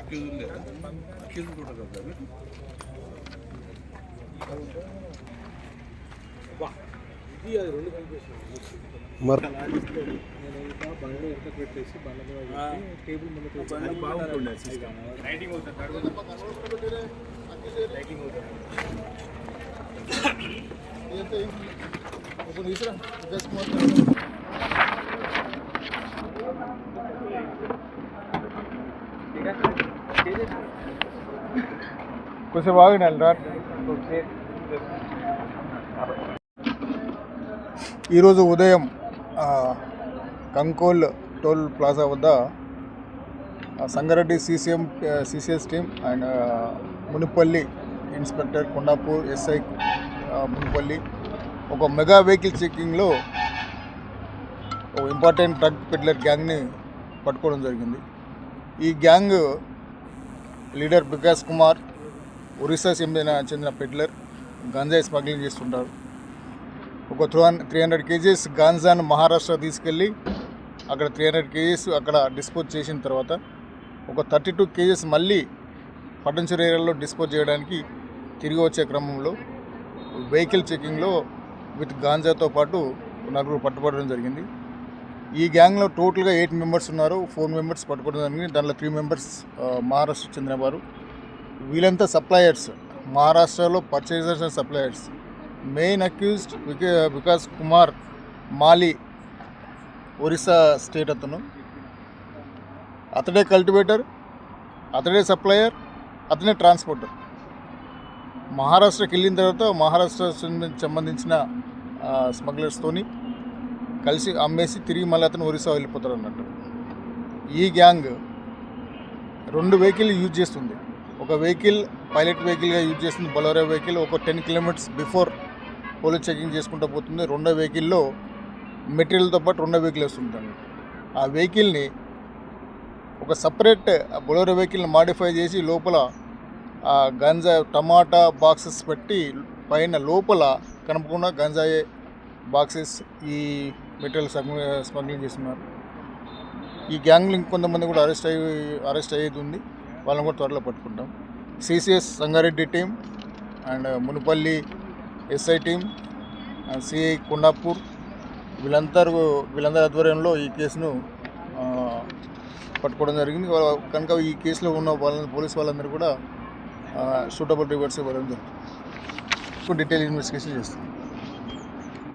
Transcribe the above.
Accuse లేదా accuse కూడా కదా ఇది అది రెండు బండ్లో ఎంత పెట్టేసి బండ్ల టేబుల్ ముందు బాగుంటుండే రైటింగ్ అవుతుంది ఇప్పుడు తీసుకురా కొంచెం బాగుండాలి రా. ఈరోజు ఉదయం కంకోల్ టోల్ ప్లాజా వద్ద Sangareddy CCS team and Munipalli inspector Kondapur SI Munipalli ఒక మెగా వెహికల్ చెకింగ్లో ఒక ఇంపార్టెంట్ డ్రగ్ పెడ్లర్ గ్యాంగ్ని పట్టుకోవడం జరిగింది. ఈ గ్యాంగ్ లీడర్ వికాస్ కుమార్ ఒరిస్సా చెందిన పెడ్లర్ గంజాయి స్మగ్లింగ్ చేస్తుంటారు. ఒక 300 kgs గాంజాను మహారాష్ట్ర తీసుకెళ్ళి అక్కడ 300 kgs అక్కడ డిస్పోజ్ చేసిన తర్వాత ఒక 32 kgs మళ్ళీ పట్టణచూరు ఏరియాలో డిస్పోజ్ చేయడానికి తిరిగి వచ్చే క్రమంలో వెహికల్ చెకింగ్లో విత్ గాంజాతో పాటు 4 పట్టుబడడం జరిగింది. ఈ గ్యాంగ్లో టోటల్గా 8 మెంబర్స్ ఉన్నారు. 4 మెంబర్స్ పట్టుకోవడం జరిగింది. దాంట్లో 3 మెంబర్స్ మహారాష్ట్ర చెందిన వారు. వీళ్ళంతా సప్లయర్స్, మహారాష్ట్రలో purchasers and suppliers. Main accused Vikas Kumar Mali Orissa state అతను. అతడే కల్టివేటర్, అతడే సప్లయర్, అతనే ట్రాన్స్పోర్టర్. మహారాష్ట్రకి వెళ్ళిన తర్వాత మహారాష్ట్ర సంబంధించిన స్మగ్లర్స్తోని కలిసి అమ్మేసి తిరిగి మళ్ళీ అతను ఒరిస్సా వెళ్ళిపోతారు అన్నట్టు. ఈ గ్యాంగ్ 2 వెహికల్ యూజ్ చేస్తుంది. ఒక వెహికల్ పైలట్ వెహికల్గా యూజ్ చేస్తుంది, బొలెరో వెహికల్. ఒక 10 kilometers బిఫోర్ పోలీస్ చెకింగ్ చేసుకుంటూ పోతుంది. 2వ వెహికల్లో మెటీరియల్తో పాటు 2వ వెహికల్ వస్తుంది. ఆ వెహికల్ని ఒక సపరేట్ బొలెరో వెహికల్ని మాడిఫై చేసి లోపల గంజా టమాటా బాక్సెస్ పెట్టి పైన లోపల కనపకుండా గంజాయి బాక్సెస్ ఈ మెటీరియల్ స్మగ్లింగ్ చేస్తున్నారు. ఈ గ్యాంగ్లో ఇంకొంతమంది కూడా అరెస్ట్ అయ్యేది ఉంది. వాళ్ళని కూడా త్వరలో పట్టుకుంటాం. CCS Sangareddy team and Munipalli SI team and CI Kondapur వీళ్ళందరి ఆధ్వర్యంలో ఈ కేసును పట్టుకోవడం జరిగింది. కనుక ఈ కేసులో ఉన్న పోలీస్ వాళ్ళందరూ కూడా సూటబుల్ రివర్స్ ఇవ్వడం జరుగుతుంది. డీటెయిల్ ఇన్వెస్టిగేషన్ చేస్తాం.